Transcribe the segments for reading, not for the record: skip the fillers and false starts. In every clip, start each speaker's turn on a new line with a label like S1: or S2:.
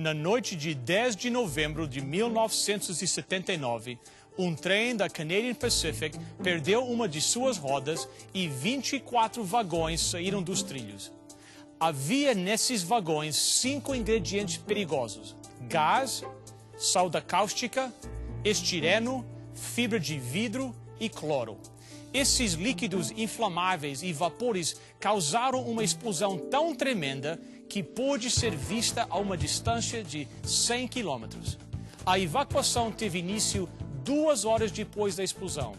S1: Na noite de 10 de novembro de 1979, um trem da Canadian Pacific perdeu uma de suas rodas e 24 vagões saíram dos trilhos. Havia nesses vagões 5 ingredientes perigosos: gás, soda cáustica, estireno, fibra de vidro e cloro. Esses líquidos inflamáveis e vapores causaram uma explosão tão tremenda que pôde ser vista a uma distância de 100 quilômetros. A evacuação teve início 2 horas depois da explosão.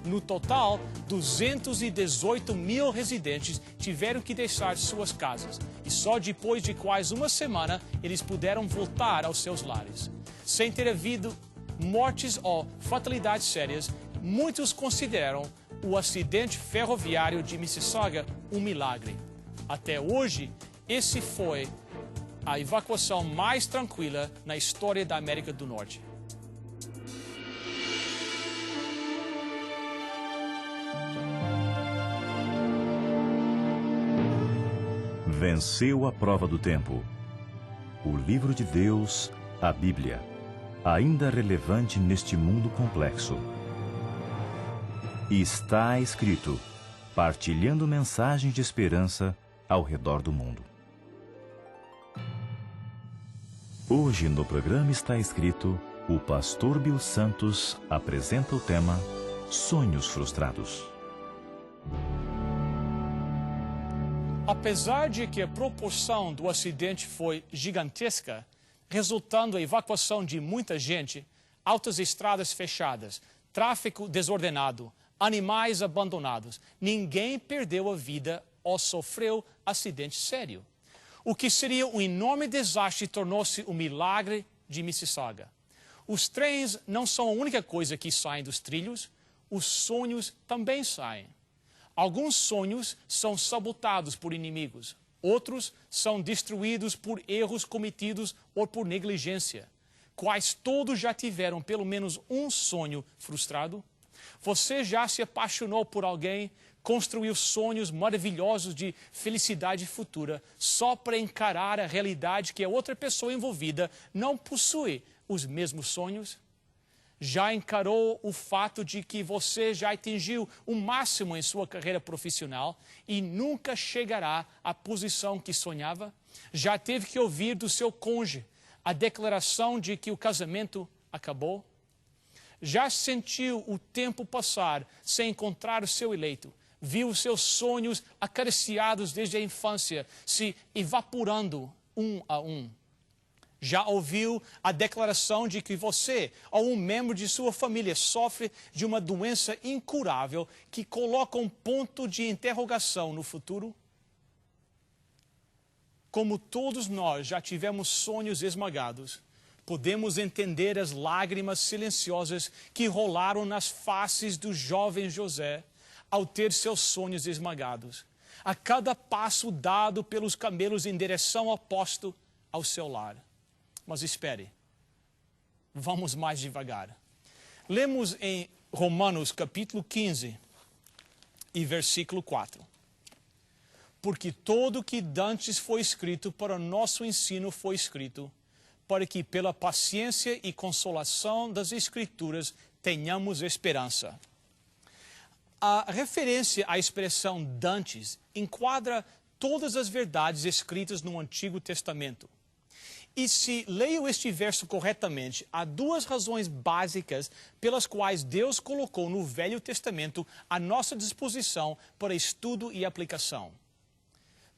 S1: No total, 218 mil residentes tiveram que deixar suas casas e só depois de quase uma semana eles puderam voltar aos seus lares. Sem ter havido mortes ou fatalidades sérias, muitos consideram o acidente ferroviário de Mississauga um milagre. Até hoje, esse foi a evacuação mais tranquila na história da América do Norte.
S2: Venceu a prova do tempo. O livro de Deus, a Bíblia, ainda relevante neste mundo complexo. E está escrito, partilhando mensagens de esperança ao redor do mundo. Hoje no programa Está Escrito, o pastor Bill Santos apresenta o tema Sonhos Frustrados.
S1: Apesar de que a proporção do acidente foi gigantesca, resultando a evacuação de muita gente, altas estradas fechadas, tráfego desordenado, animais abandonados, ninguém perdeu a vida ou sofreu acidente sério. O que seria um enorme desastre tornou-se um milagre de Mississauga. Os trens não são a única coisa que saem dos trilhos, os sonhos também saem. Alguns sonhos são sabotados por inimigos, outros são destruídos por erros cometidos ou por negligência. Quais todos já tiveram pelo menos um sonho frustrado? Você já se apaixonou por alguém, construiu sonhos maravilhosos de felicidade futura só para encarar a realidade que a outra pessoa envolvida não possui os mesmos sonhos? Já encarou o fato de que você já atingiu o máximo em sua carreira profissional e nunca chegará à posição que sonhava? Já teve que ouvir do seu cônjuge a declaração de que o casamento acabou? Já sentiu o tempo passar sem encontrar o seu eleito? Viu os seus sonhos acariciados desde a infância se evaporando um a um? Já ouviu a declaração de que você ou um membro de sua família sofre de uma doença incurável que coloca um ponto de interrogação no futuro? Como todos nós já tivemos sonhos esmagados, podemos entender as lágrimas silenciosas que rolaram nas faces do jovem José ao ter seus sonhos esmagados, a cada passo dado pelos camelos em direção oposta ao seu lar. Mas espere, vamos mais devagar. Lemos em Romanos capítulo 15 e versículo 4. Porque todo o que dantes foi escrito para o nosso ensino foi escrito, para que pela paciência e consolação das Escrituras tenhamos esperança. A referência à expressão dantes enquadra todas as verdades escritas no Antigo Testamento. E se leio este verso corretamente, há 2 razões básicas pelas quais Deus colocou no Velho Testamento à nossa disposição para estudo e aplicação.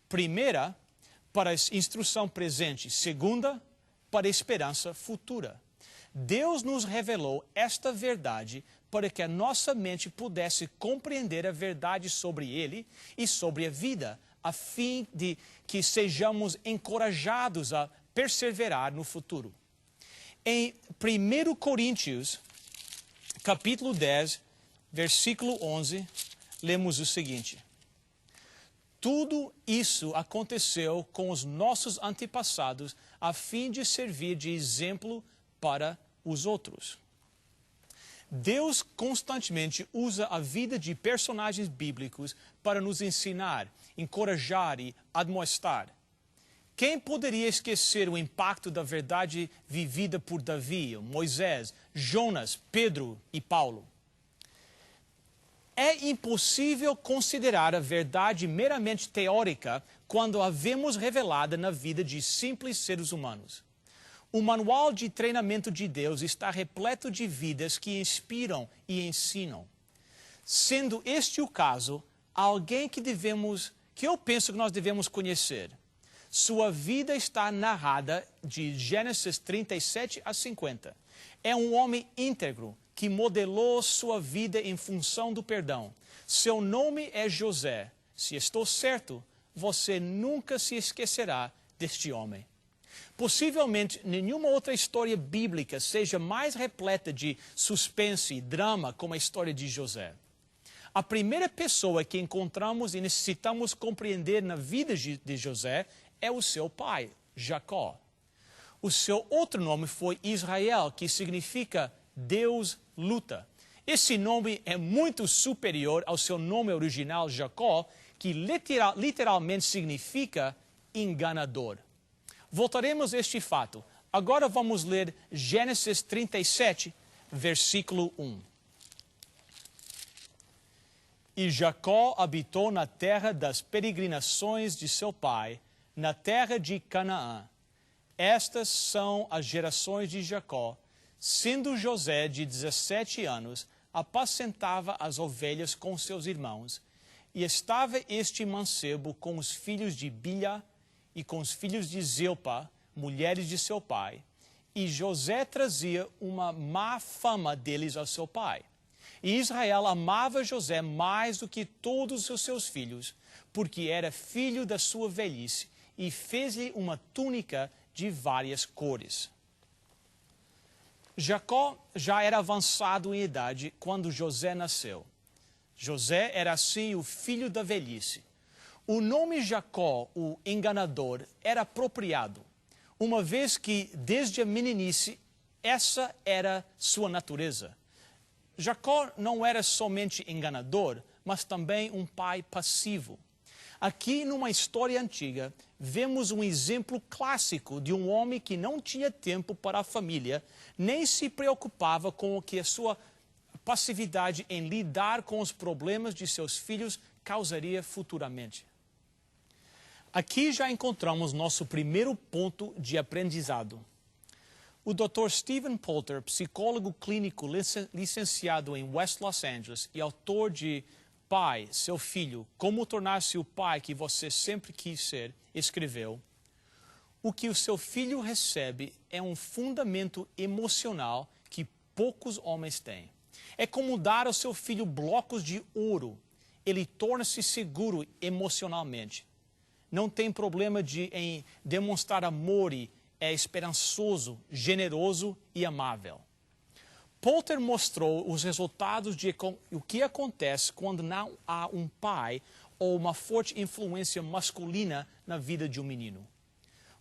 S1: Primeira, para a instrução presente. Segunda, para a esperança futura. Deus nos revelou esta verdade para que a nossa mente pudesse compreender a verdade sobre Ele e sobre a vida, a fim de que sejamos encorajados a perseverar no futuro. Em 1 Coríntios, capítulo 10, versículo 11, lemos o seguinte: Tudo isso aconteceu com os nossos antepassados, a fim de servir de exemplo para os outros. Deus constantemente usa a vida de personagens bíblicos para nos ensinar, encorajar e admoestar. Quem poderia esquecer o impacto da verdade vivida por Davi, Moisés, Jonas, Pedro e Paulo? É impossível considerar a verdade meramente teórica quando a vemos revelada na vida de simples seres humanos. O manual de treinamento de Deus está repleto de vidas que inspiram e ensinam. Sendo este o caso, alguém que eu penso que nós devemos conhecer. Sua vida está narrada de Gênesis 37 a 50. É um homem íntegro que modelou sua vida em função do perdão. Seu nome é José. Se estou certo, você nunca se esquecerá deste homem. Possivelmente, nenhuma outra história bíblica seja mais repleta de suspense e drama como a história de José. A primeira pessoa que encontramos e necessitamos compreender na vida de José é o seu pai, Jacó. O seu outro nome foi Israel, que significa Deus luta. Esse nome é muito superior ao seu nome original, Jacó, que literalmente significa enganador. Voltaremos a este fato. Agora vamos ler Gênesis 37, versículo 1. E Jacó habitou na terra das peregrinações de seu pai, na terra de Canaã. Estas são as gerações de Jacó. Sendo José de 17 anos, apacentava as ovelhas com seus irmãos, e estava este mancebo com os filhos de Bilhá e com os filhos de Zilpa, mulheres de seu pai, e José trazia uma má fama deles ao seu pai. E Israel amava José mais do que todos os seus filhos, porque era filho da sua velhice, e fez-lhe uma túnica de várias cores. Jacó já era avançado em idade quando José nasceu. José era assim o filho da velhice. O nome Jacó, o enganador, era apropriado, uma vez que desde a meninice essa era sua natureza. Jacó não era somente enganador, mas também um pai passivo. Aqui, numa história antiga, vemos um exemplo clássico de um homem que não tinha tempo para a família, nem se preocupava com o que a sua passividade em lidar com os problemas de seus filhos causaria futuramente. Aqui já encontramos nosso primeiro ponto de aprendizado. O Dr. Stephen Poulter, psicólogo clínico licenciado em West Los Angeles e autor de Pai, Seu Filho, Como Tornar-se o Pai que Você Sempre Quis Ser, escreveu: o que o seu filho recebe é um fundamento emocional que poucos homens têm. É como dar ao seu filho blocos de ouro. Ele torna-se seguro emocionalmente. Não tem problema em demonstrar amor e é esperançoso, generoso e amável. Poulter mostrou os resultados de o que acontece quando não há um pai ou uma forte influência masculina na vida de um menino.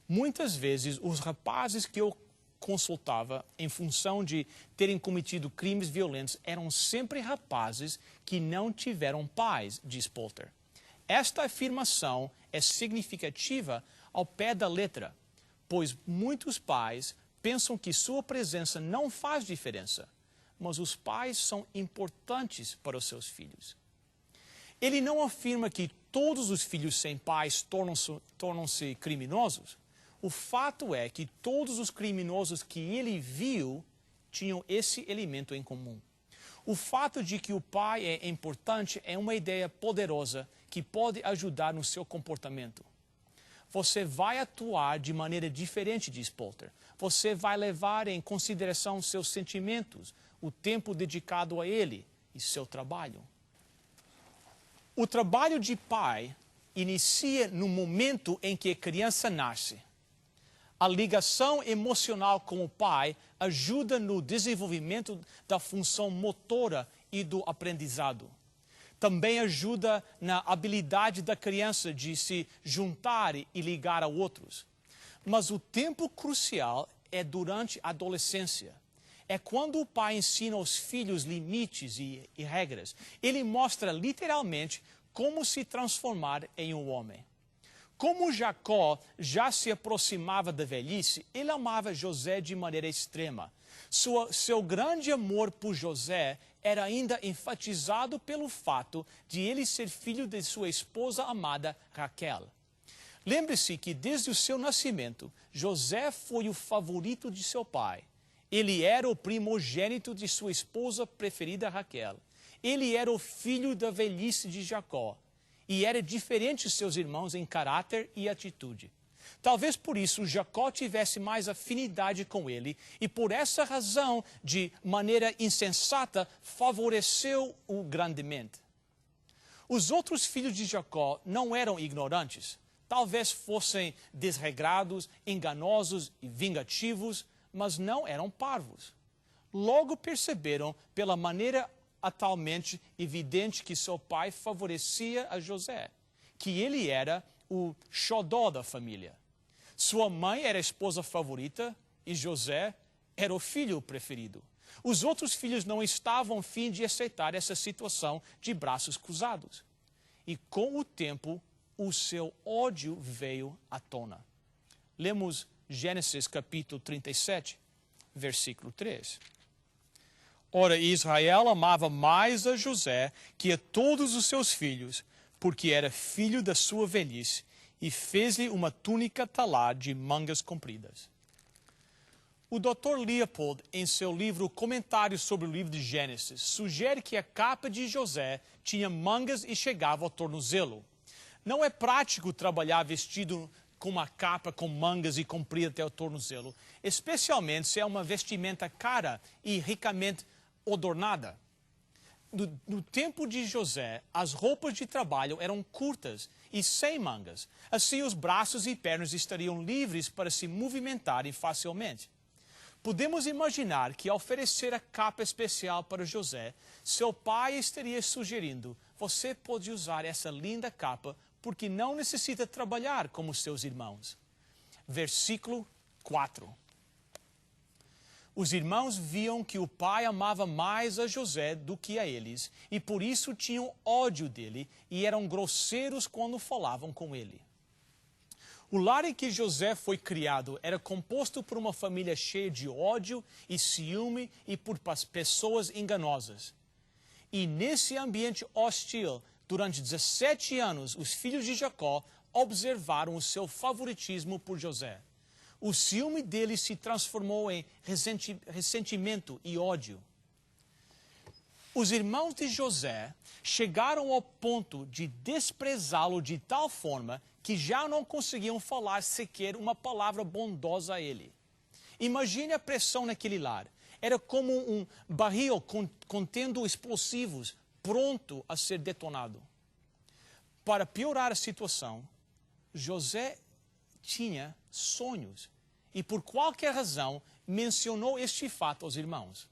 S1: Muitas vezes, os rapazes que eu consultava em função de terem cometido crimes violentos eram sempre rapazes que não tiveram pais, diz Poulter. Esta afirmação é significativa ao pé da letra, pois muitos pais pensam que sua presença não faz diferença, mas os pais são importantes para os seus filhos. Ele não afirma que todos os filhos sem pais tornam-se criminosos. O fato é que todos os criminosos que ele viu tinham esse elemento em comum. O fato de que o pai é importante é uma ideia poderosa que pode ajudar no seu comportamento. Você vai atuar de maneira diferente, diz Poulter. Você vai levar em consideração seus sentimentos, o tempo dedicado a ele e seu trabalho. O trabalho de pai inicia no momento em que a criança nasce. A ligação emocional com o pai ajuda no desenvolvimento da função motora e do aprendizado. Também ajuda na habilidade da criança de se juntar e ligar a outros. Mas o tempo crucial é durante a adolescência. É quando o pai ensina aos filhos limites e regras. Ele mostra literalmente como se transformar em um homem. Como Jacó já se aproximava da velhice, ele amava José de maneira extrema. Seu grande amor por José era ainda enfatizado pelo fato de ele ser filho de sua esposa amada Raquel. Lembre-se que desde o seu nascimento, José foi o favorito de seu pai. Ele era o primogênito de sua esposa preferida Raquel. Ele era o filho da velhice de Jacó. E era diferente de seus irmãos em caráter e atitude. Talvez por isso Jacó tivesse mais afinidade com ele e por essa razão, de maneira insensata, favoreceu-o grandemente. Os outros filhos de Jacó não eram ignorantes. Talvez fossem desregrados, enganosos e vingativos, mas não eram parvos. Logo perceberam, pela maneira atualmente evidente que seu pai favorecia a José, que ele era o xodó da família. Sua mãe era a esposa favorita e José era o filho preferido. Os outros filhos não estavam a fim de aceitar essa situação de braços cruzados. E com o tempo, o seu ódio veio à tona. Lemos Gênesis capítulo 37, versículo 3. Ora, Israel amava mais a José que a todos os seus filhos, porque era filho da sua velhice, e fez-lhe uma túnica talar de mangas compridas. O Dr. Leopold, em seu livro Comentários sobre o livro de Gênesis, sugere que a capa de José tinha mangas e chegava ao tornozelo. Não é prático trabalhar vestido com uma capa com mangas e comprida até o tornozelo, especialmente se é uma vestimenta cara e ricamente adornada. No tempo de José, as roupas de trabalho eram curtas e sem mangas. Assim, os braços e pernas estariam livres para se movimentarem facilmente. Podemos imaginar que, ao oferecer a capa especial para José, seu pai estaria sugerindo: você pode usar essa linda capa porque não necessita trabalhar como seus irmãos. Versículo 4. Os irmãos viam que o pai amava mais a José do que a eles, e por isso tinham ódio dele e eram grosseiros quando falavam com ele. O lar em que José foi criado era composto por uma família cheia de ódio e ciúme e por pessoas enganosas. E nesse ambiente hostil, durante 17 anos, os filhos de Jacó observaram o seu favoritismo por José. O ciúme dele se transformou em ressentimento e ódio. Os irmãos de José chegaram ao ponto de desprezá-lo de tal forma que já não conseguiam falar sequer uma palavra bondosa a ele. Imagine a pressão naquele lar. Era como um barril contendo explosivos, pronto a ser detonado. Para piorar a situação, José tinha sonhos e, por qualquer razão, mencionou este fato aos irmãos.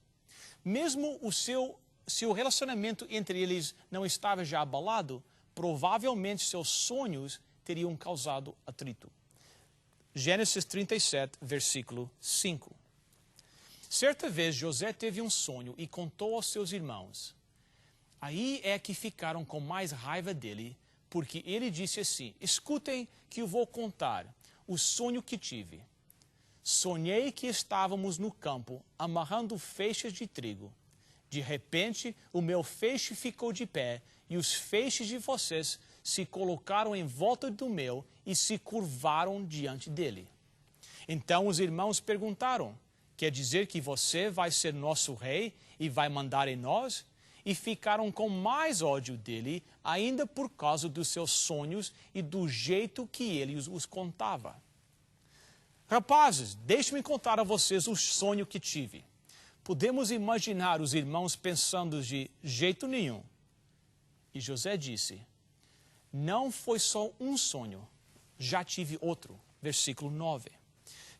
S1: Mesmo se o relacionamento entre eles não estava já abalado, provavelmente seus sonhos teriam causado atrito. Gênesis 37, versículo 5. Certa vez José teve um sonho e contou aos seus irmãos. Aí é que ficaram com mais raiva dele, porque ele disse assim: escutem que eu vou contar o sonho que tive. Sonhei que estávamos no campo amarrando feixes de trigo. De repente, o meu feixe ficou de pé e os feixes de vocês se colocaram em volta do meu e se curvaram diante dele. Então os irmãos perguntaram: quer dizer que você vai ser nosso rei e vai mandar em nós? E ficaram com mais ódio dele, ainda por causa dos seus sonhos e do jeito que ele os contava. Rapazes, deixe-me contar a vocês o sonho que tive. Podemos imaginar os irmãos pensando de jeito nenhum. E José disse: não foi só um sonho, já tive outro. Versículo 9.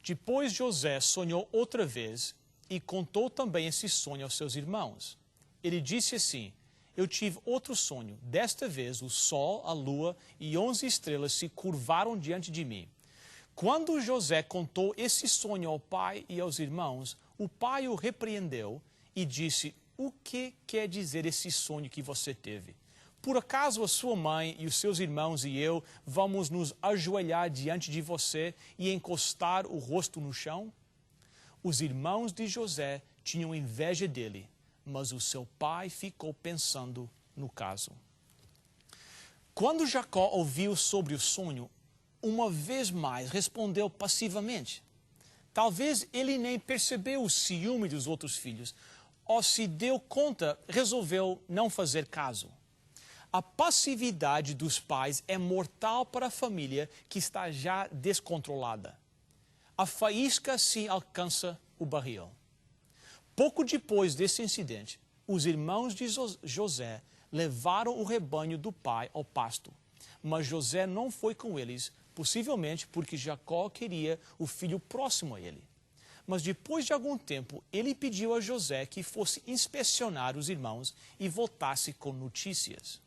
S1: Depois José sonhou outra vez e contou também esse sonho aos seus irmãos. Ele disse assim: eu tive outro sonho. Desta vez o sol, a lua e 11 estrelas se curvaram diante de mim. Quando José contou esse sonho ao pai e aos irmãos, o pai o repreendeu e disse: o que quer dizer esse sonho que você teve? por acaso a sua mãe e os seus irmãos e eu vamos nos ajoelhar diante de você e encostar o rosto no chão? Os irmãos de José tinham inveja dele, mas o seu pai ficou pensando no caso. Quando Jacó ouviu sobre o sonho, uma vez mais respondeu passivamente. Talvez ele nem percebeu o ciúme dos outros filhos, ou se deu conta, resolveu não fazer caso. A passividade dos pais é mortal para a família que está já descontrolada. A faísca se alcança o barril. Pouco depois desse incidente, os irmãos de José levaram o rebanho do pai ao pasto. Mas José não foi com eles, possivelmente porque Jacó queria o filho próximo a ele. Mas depois de algum tempo, ele pediu a José que fosse inspecionar os irmãos e voltasse com notícias.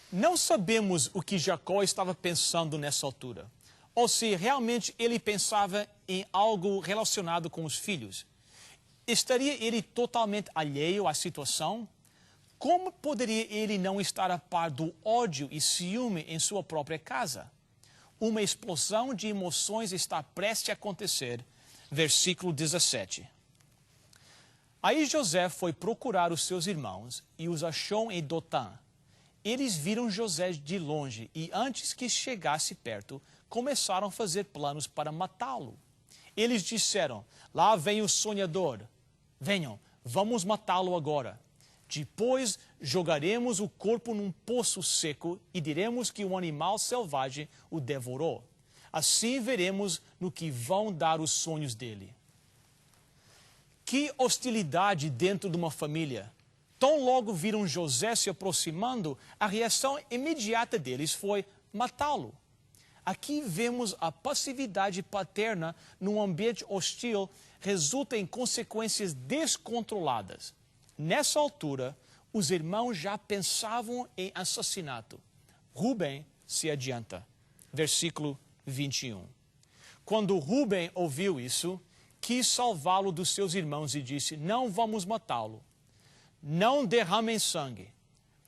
S1: Não sabemos o que Jacó estava pensando nessa altura, ou se realmente ele pensava em algo relacionado com os filhos. Estaria ele totalmente alheio à situação? Como poderia ele não estar a par do ódio e ciúme em sua própria casa? Uma explosão de emoções está prestes a acontecer. Versículo 17. Aí José foi procurar os seus irmãos e os achou em Dotã. Eles viram José de longe e, antes que chegasse perto, começaram a fazer planos para matá-lo. Eles disseram: lá vem o sonhador. Venham, vamos matá-lo agora. Depois jogaremos o corpo num poço seco e diremos que um animal selvagem o devorou. Assim veremos no que vão dar os sonhos dele. Que hostilidade dentro de uma família! Tão logo viram José se aproximando, a reação imediata deles foi matá-lo. Aqui vemos a passividade paterna num ambiente hostil resulta em consequências descontroladas. Nessa altura, os irmãos já pensavam em assassinato. Rubem se adianta. Versículo 21. Quando Rubem ouviu isso, quis salvá-lo dos seus irmãos e disse: não vamos matá-lo. Não derramem sangue.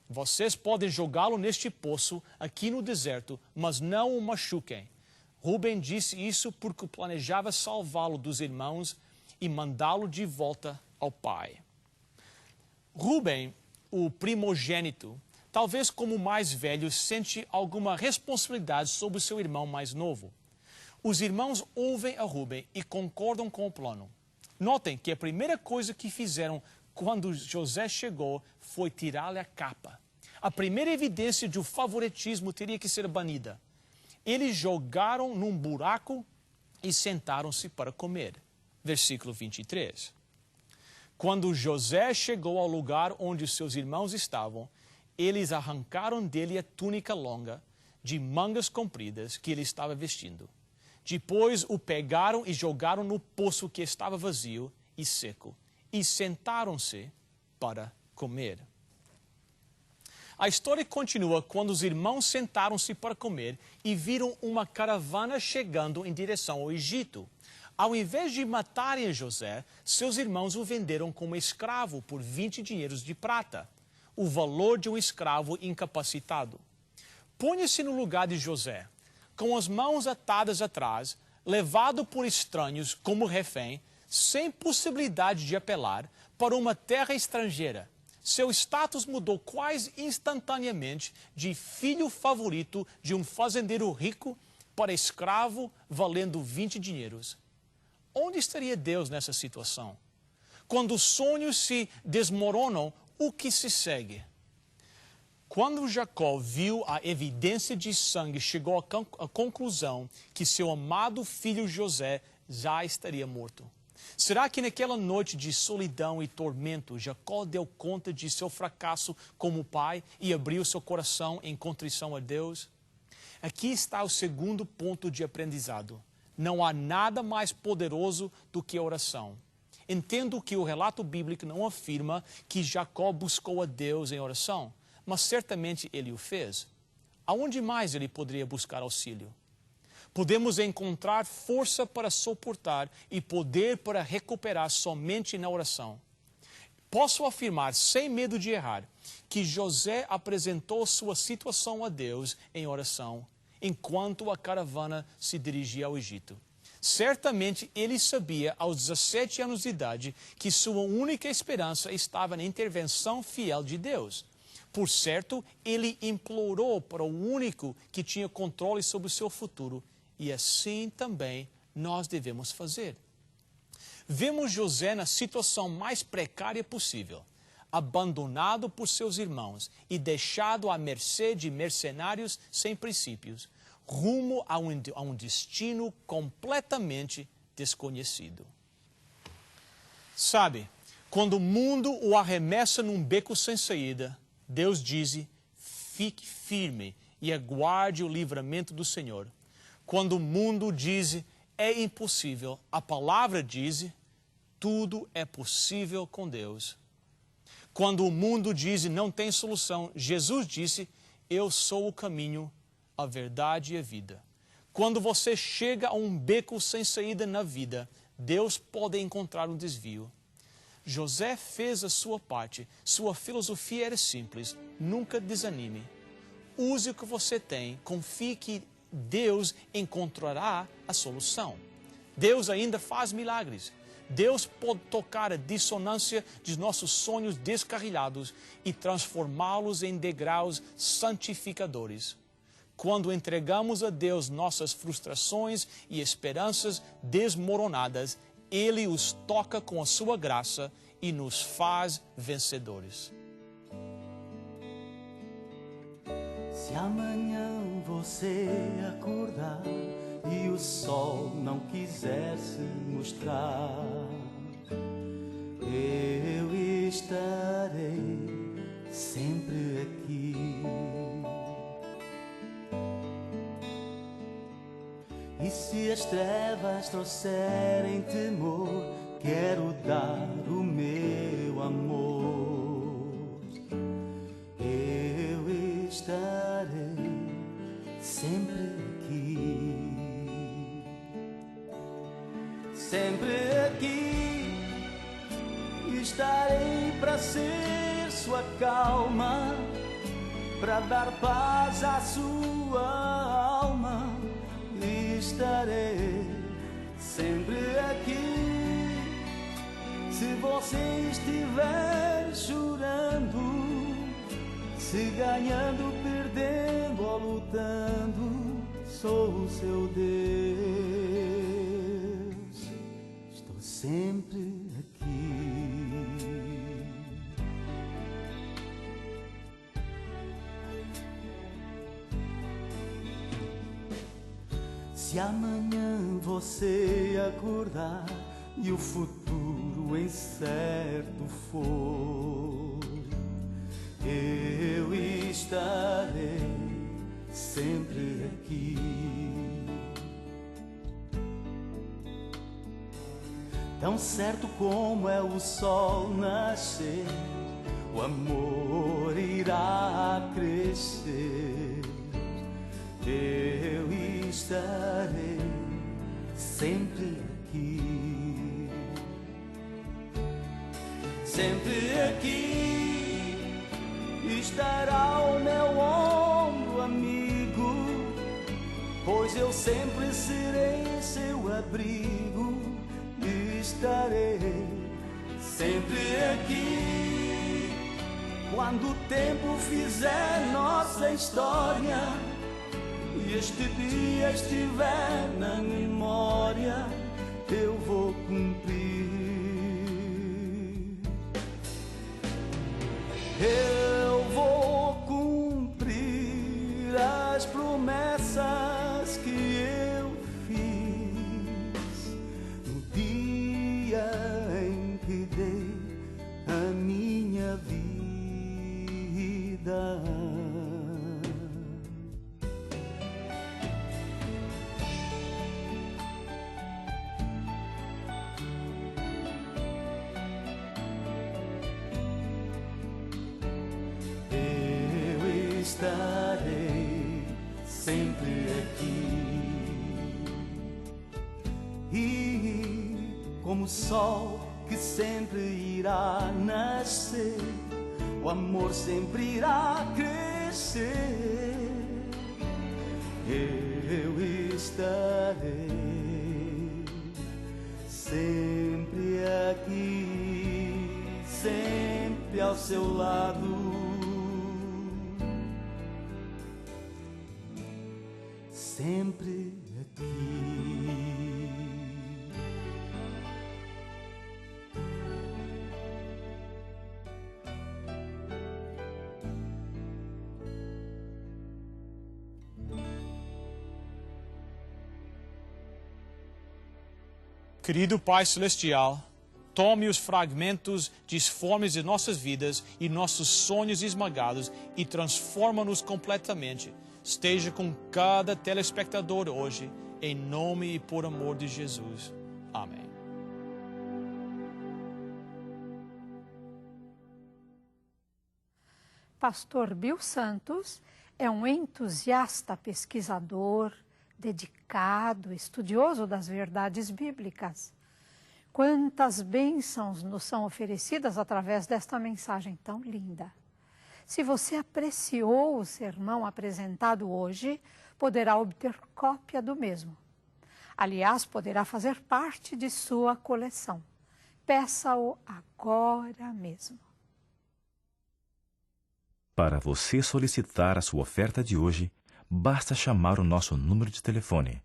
S1: Vocês podem jogá-lo neste poço aqui no deserto, mas não o machuquem. Rubem disse isso porque planejava salvá-lo dos irmãos e mandá-lo de volta ao pai. Rubem, o primogênito, talvez como o mais velho, sente alguma responsabilidade sobre o seu irmão mais novo. Os irmãos ouvem a Rubem e concordam com o plano. Notem que a primeira coisa que fizeram quando José chegou foi tirar-lhe a capa. A primeira evidência de um favoritismo teria que ser banida. Eles jogaram num buraco e sentaram-se para comer. Versículo 23. Quando José chegou ao lugar onde seus irmãos estavam, eles arrancaram dele a túnica longa, de mangas compridas, que ele estava vestindo. Depois o pegaram e jogaram no poço que estava vazio e seco, e sentaram-se para comer. A história continua quando os irmãos sentaram-se para comer e viram uma caravana chegando em direção ao Egito. Ao invés de matarem José, seus irmãos o venderam como escravo por 20 dinheiros de prata, o valor de um escravo incapacitado. Ponha-se no lugar de José, com as mãos atadas atrás, levado por estranhos como refém, sem possibilidade de apelar, para uma terra estrangeira. Seu status mudou quase instantaneamente de filho favorito de um fazendeiro rico para escravo valendo 20 dinheiros. Onde estaria Deus nessa situação? Quando os sonhos se desmoronam, o que se segue? Quando Jacó viu a evidência de sangue, chegou à conclusão que seu amado filho José já estaria morto. Será que naquela noite de solidão e tormento, Jacó deu conta de seu fracasso como pai e abriu seu coração em contrição a Deus? Aqui está o segundo ponto de aprendizado. Não há nada mais poderoso do que a oração. Entendo que o relato bíblico não afirma que Jacó buscou a Deus em oração, mas certamente ele o fez. Aonde mais ele poderia buscar auxílio? Podemos encontrar força para suportar e poder para recuperar somente na oração. Posso afirmar, sem medo de errar, que José apresentou sua situação a Deus em oração, enquanto a caravana se dirigia ao Egito. Certamente ele sabia, aos 17 anos de idade, que sua única esperança estava na intervenção fiel de Deus. Por certo, ele implorou para o único que tinha controle sobre o seu futuro, e assim também nós devemos fazer. Vemos José na situação mais precária possível, abandonado por seus irmãos e deixado à mercê de mercenários sem princípios, rumo a um destino completamente desconhecido. Sabe, quando o mundo o arremessa num beco sem saída, Deus diz: fique firme e aguarde o livramento do Senhor. Quando o mundo diz: é impossível, a palavra diz: tudo é possível com Deus. Quando o mundo diz: não tem solução, Jesus disse: eu sou o caminho, a verdade e a vida. Quando você chega a um beco sem saída na vida, Deus pode encontrar um desvio. José fez a sua parte. Sua filosofia era simples: nunca desanime. Use o que você tem, confie que Deus encontrará a solução. Deus ainda faz milagres. Deus pode tocar a dissonância de nossos sonhos descarrilhados e transformá-los em degraus santificadores. Quando entregamos a Deus nossas frustrações e esperanças desmoronadas, Ele os toca com a sua graça e nos faz vencedores.
S3: Se amanhã você acordar e o sol não quiser se mostrar, eu estarei sempre aqui. E se as trevas trouxerem temor, quero dar o meu amor. Eu estarei sempre aqui. Sempre aqui estarei para ser sua calma, para dar paz à sua alma. Estarei sempre aqui. Se você estiver chorando, se ganhando, perdendo ou lutando, sou o seu Deus. Estou sempre aqui. Se amanhã você acordar e o futuro incerto for, eu estarei sempre aqui. Tão certo como é o sol nascer, o amor irá crescer. Eu estarei sempre aqui. Sempre aqui estará o meu ombro amigo, pois eu sempre serei seu abrigo. Estarei sempre aqui. Quando o tempo fizer nossa história e este dia estiver na memória, eu vou cumprir. Eu vou cumprir as promessas que eu fiz no dia em que dei a minha vida. Estarei sempre aqui. E como o sol que sempre irá nascer, o amor sempre irá crescer. Eu estarei sempre aqui, sempre ao seu lado, sempre aqui.
S1: Querido Pai Celestial, tome os fragmentos disformes de nossas vidas e nossos sonhos esmagados e transforma-nos completamente. Esteja com cada telespectador hoje, em nome e por amor de Jesus. Amém.
S4: Pastor Bill Santos é um entusiasta pesquisador, dedicado, estudioso das verdades bíblicas. Quantas bênçãos nos são oferecidas através desta mensagem tão linda. Se você apreciou o sermão apresentado hoje, poderá obter cópia do mesmo. Aliás, poderá fazer parte de sua coleção. Peça-o agora mesmo.
S2: Para você solicitar a sua oferta de hoje, basta chamar o nosso número de telefone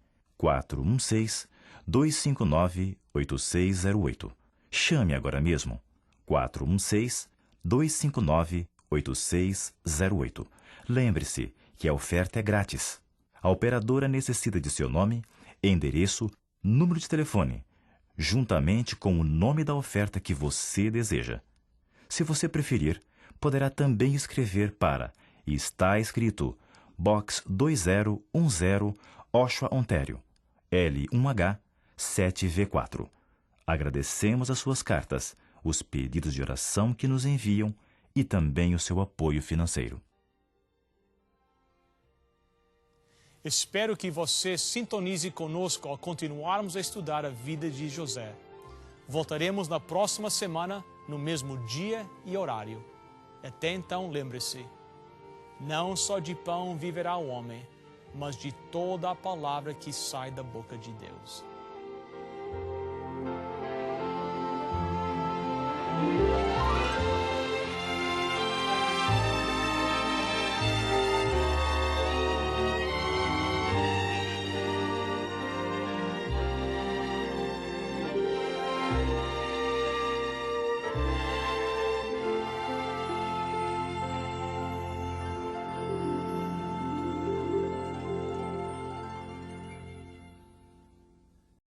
S2: 416-259-8608. Chame agora mesmo 416-259-8608. Lembre-se que a oferta é grátis. A operadora necessita de seu nome, endereço, número de telefone, juntamente com o nome da oferta que você deseja. Se você preferir, poderá também escrever para Está Escrito Box 2010, Oshawa, Ontário, L1H 7V4. Agradecemos as suas cartas, os pedidos de oração que nos enviam e também o seu apoio financeiro.
S1: Espero que você sintonize conosco ao continuarmos a estudar a vida de José. Voltaremos na próxima semana, no mesmo dia e horário. Até então, lembre-se, não só de pão viverá o homem, mas de toda a palavra que sai da boca de Deus.